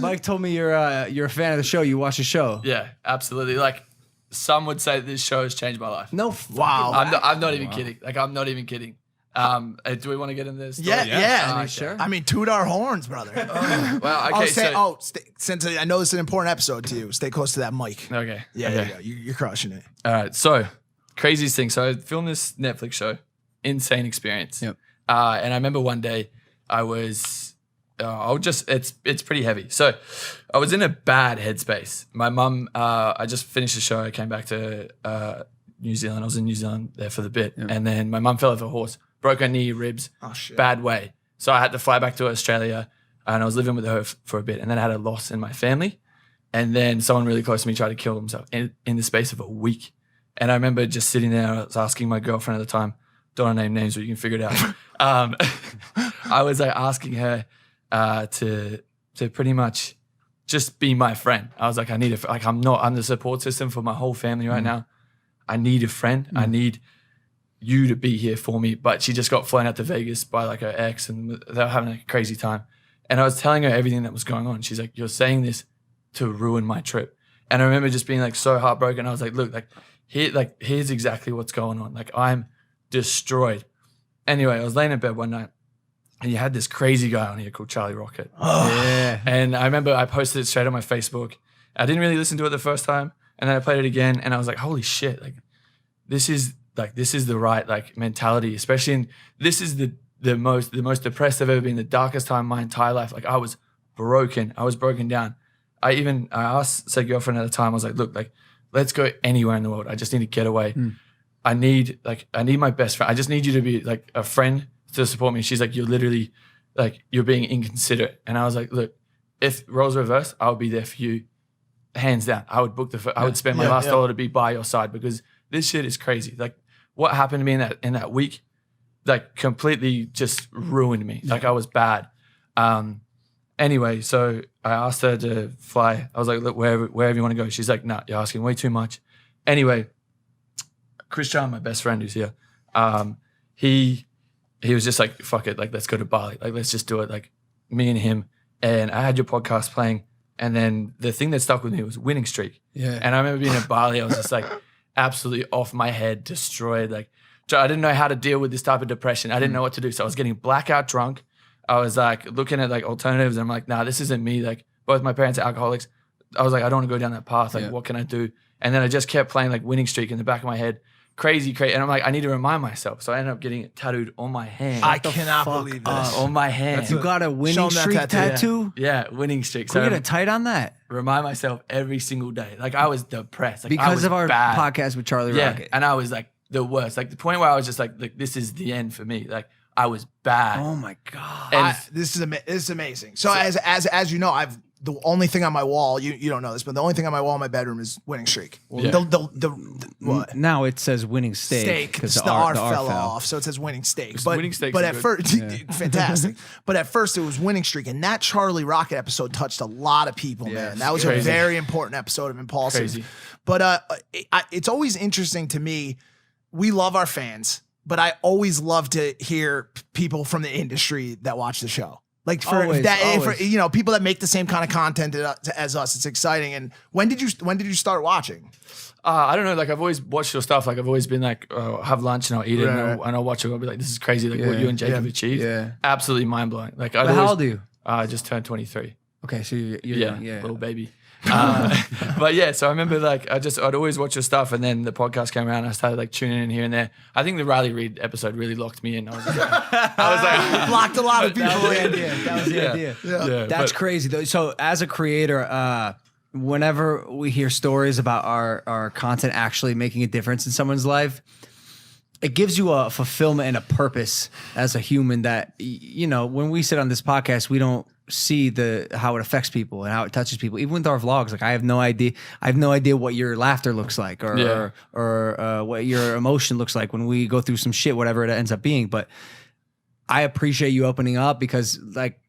Mike told me you're a fan of the show. You watch the show. Yeah, absolutely. Like some would say this show has changed my life. No, Wow. I'm not even kidding. Like I'm not even kidding. Do we want to get into this? Yeah. I mean, sure. I mean, toot our horns, brother. Well, okay. Since I know this is an important episode to you, stay close to that mic. Okay. Yeah, okay. there you go. You're crushing it. All right. So craziest thing. So I filmed this Netflix show, insane experience. Yep. And I remember one day I was, it's pretty heavy. So I was in a bad headspace. My mum, I just finished the show. I came back to New Zealand. I was in New Zealand there for the bit. Yep. And then my mum fell off a horse, broke her knee, ribs, bad way. So I had to fly back to Australia and I was living with her for a bit. And then I had a loss in my family. And then someone really close to me tried to kill himself in the space of a week. And I remember just sitting there, I was asking my girlfriend at the time, don't want to name names, but you can figure it out. I was like asking her to pretty much just be my friend. I was like, I'm the support system for my whole family right now. I need a friend. I need you to be here for me. But she just got flown out to Vegas by like her ex and they were having a crazy time. And I was telling her everything that was going on. She's like, you're saying this to ruin my trip. And I remember just being like so heartbroken. I was like, look, here's exactly what's going on. Like I'm destroyed. Anyway, I was laying in bed one night and you had this crazy guy on here called Charlie Rocket. Oh, yeah. And I remember I posted it straight on my Facebook. I didn't really listen to it the first time. And then I played it again and I was like, holy shit. Like this is the right like mentality, especially in, this is the most depressed I've ever been, the darkest time of my entire life. Like I was broken. I was broken down. I asked said girlfriend at the time, I was like, look, like, let's go anywhere in the world. I just need to get away. I need my best friend. I just need you to be like a friend to support me. She's like, you're literally like, you're being inconsiderate. And I was like, look, if roles reverse, I'll be there for you. Hands down. I would I would spend my last dollar to be by your side because this shit is crazy. Like what happened to me in that week, like completely just ruined me. Like I was bad. Anyway, so I asked her to fly. I was like, look, wherever you want to go. She's like, nah, you're asking way too much. Anyway, Christian, my best friend who's here, he was just like, fuck it, like let's go to Bali. Like let's just do it. Like me and him. And I had your podcast playing. And then the thing that stuck with me was winning streak. Yeah. And I remember being at Bali, I was just like absolutely off my head, destroyed. Like I didn't know how to deal with this type of depression. I didn't know what to do. So I was getting blackout drunk. I was like looking at like alternatives. And I'm like, nah, this isn't me. Like both my parents are alcoholics. I was like, I don't want to go down that path. Like what can I do? And then I just kept playing like winning streak in the back of my head. Crazy. And I'm like, I need to remind myself. So I ended up getting it tattooed on my hand. I cannot believe this. On my hand. You got a winning streak tattoo? Yeah, winning streak. So get a tight on that. Remind myself every single day. Like I was depressed. Like, because of our bad. podcast with Charlie Rocket. And I was like the worst. Like the point where I was just like this is the end for me. Like I was bad. Oh my God. This is amazing. So as you know, the only thing on my wall, you don't know this, but the only thing on my wall in my bedroom is winning streak. What? Now it says winning steak. Because the R fell off, so it says winning steak. But at first, fantastic. But at first it was winning streak, and that Charlie Rocket episode touched a lot of people, man. That was a very important episode of Impaulsive. Crazy. But it's always interesting to me. We love our fans, but I always love to hear people from the industry that watch the show. Like for you know, people that make the same kind of content as us, it's exciting. And when did you start watching? I don't know. Like I've always watched your stuff. Like I've always been like, have lunch and I'll eat it and I'll watch it. I'll be like, this is crazy. Like what you and Jake have achieved. Yeah, absolutely mind blowing. Like how old are you? I just turned 23. Okay, so you're little baby. But yeah, so I remember like I'd always watch your stuff, and then the podcast came around and I started like tuning in here and there. I think the Riley Reid episode really locked me in. I was like blocked a lot of people in. That was the idea. Yeah. That's crazy though. So as a creator, whenever we hear stories about our content actually making a difference in someone's life, it gives you a fulfillment and a purpose as a human that, you know, when we sit on this podcast, we don't see how it affects people and how it touches people. Even with our vlogs, like I have no idea what your laughter looks like or what your emotion looks like when we go through some shit, whatever it ends up being. But I appreciate you opening up because like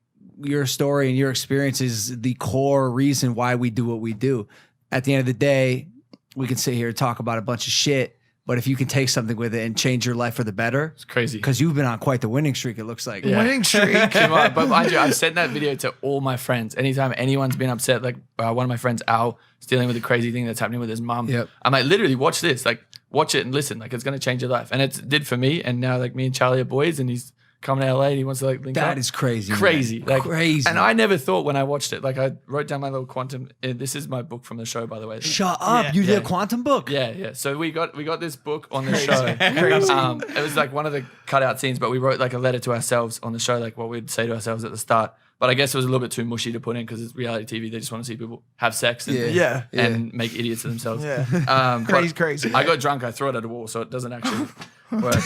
your story and your experience is the core reason why we do what we do. At the end of the day, we can sit here and talk about a bunch of shit, but But if you can take something with it and change your life for the better, it's crazy. Because you've been on quite the winning streak, it looks like. Yeah. Winning streak. Come on. But mind you, I've sent that video to all my friends. Anytime anyone's been upset, like one of my friends, Al, is dealing with a crazy thing that's happening with his mum. Yep. I'm like, literally, watch this. Like, watch it and listen. Like, it's going to change your life. And it did for me. And now, like, me and Charlie are boys, and he's coming to LA and he wants to like link up. That is crazy. Crazy. Man. Like crazy. And I never thought when I watched it, like I wrote down my little quantum. This is my book from the show, by the way. Shut up. Yeah. You did a quantum book? Yeah. So we got this book on the show. It was like one of the cutout scenes, but we wrote like a letter to ourselves on the show, like what we'd say to ourselves at the start. But I guess it was a little bit too mushy to put in because it's reality TV. They just want to see people have sex and make idiots of themselves. Yeah. Crazy. I got drunk. I threw it at a wall, so it doesn't actually work.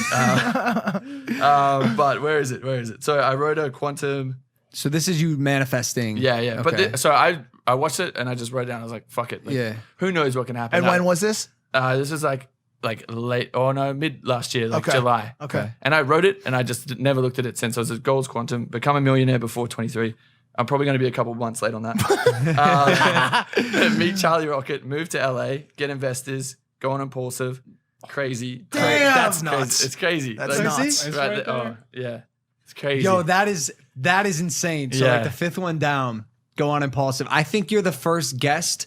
But where is it? So I wrote a quantum. So this is you manifesting. Yeah. Okay. But so I watched it and I just wrote it down. I was like, fuck it. Like, who knows what can happen? And when was this? This is like mid last year, like July. Okay. And I wrote it and I just never looked at it since. I was at Goals Quantum, become a millionaire before 23. I'm probably going to be a couple of months late on that. Meet Charlie Rocket, move to LA, get investors, go on Impaulsive. Crazy. Damn, that's nuts. It's crazy. That's nuts. It's crazy. Yo, that is insane. So like the fifth one down, go on Impaulsive. I think you're the first guest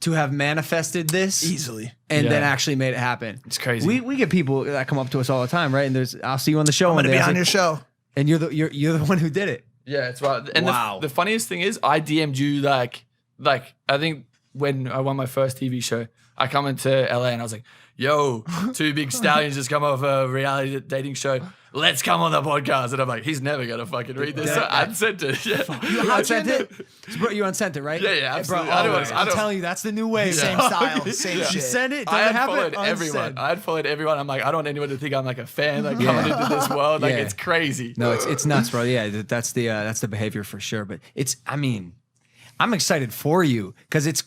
to have manifested this easily and then actually made it happen. It's crazy. We get people that come up to us all the time, right? And I'll see you on the show. I'm gonna be on your show, and you're the one who did it. Yeah, it's right. And the funniest thing is, I DM'd you like I think when I won my first TV show, I come into LA and I was like, "Yo, two big stallions just come off a reality dating show. Let's come on the podcast." And I'm like, he's never gonna fucking read this. So I unsent it. Yeah. You unsent it? Bro, you unsent it, right? Yeah, absolutely. Bro, I'm telling you, that's the new wave. Same style, same shit. You send it. I had followed everyone. I'm like, I don't want anyone to think I'm like a fan, like coming into this world. Like it's crazy. No, it's nuts, bro. Yeah, that's the behavior for sure. But I'm excited for you because it's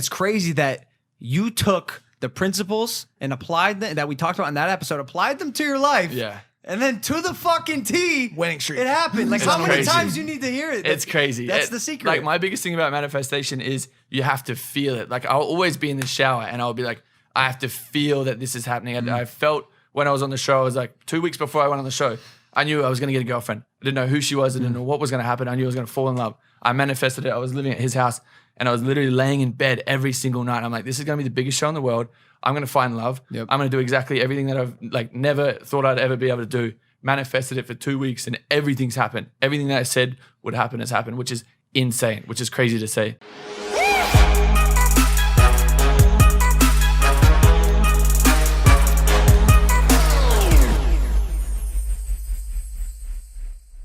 crazy that you took the principles and applied them that we talked about in that episode, applied them to your life. Yeah. And then to the fucking T, winning streak. It happened. Like, it's how many crazy. times you need to hear it? It's crazy. That's the secret. Like, my biggest thing about manifestation is you have to feel it. Like, I'll always be in the shower and I'll be like, I have to feel that this is happening. I felt when I was on the show, I was like 2 weeks before I went on the show, I knew I was going to get a girlfriend. I didn't know who she was. I didn't know what was going to happen. I knew I was going to fall in love. I manifested it. I was living at his house and I was literally laying in bed every single night. I'm like, this is going to be the biggest show in the world. I'm going to find love. Yep. I'm going to do exactly everything that I've like never thought I'd ever be able to do. Manifested it for 2 weeks and everything's happened. Everything that I said would happen has happened, which is insane, which is crazy to say.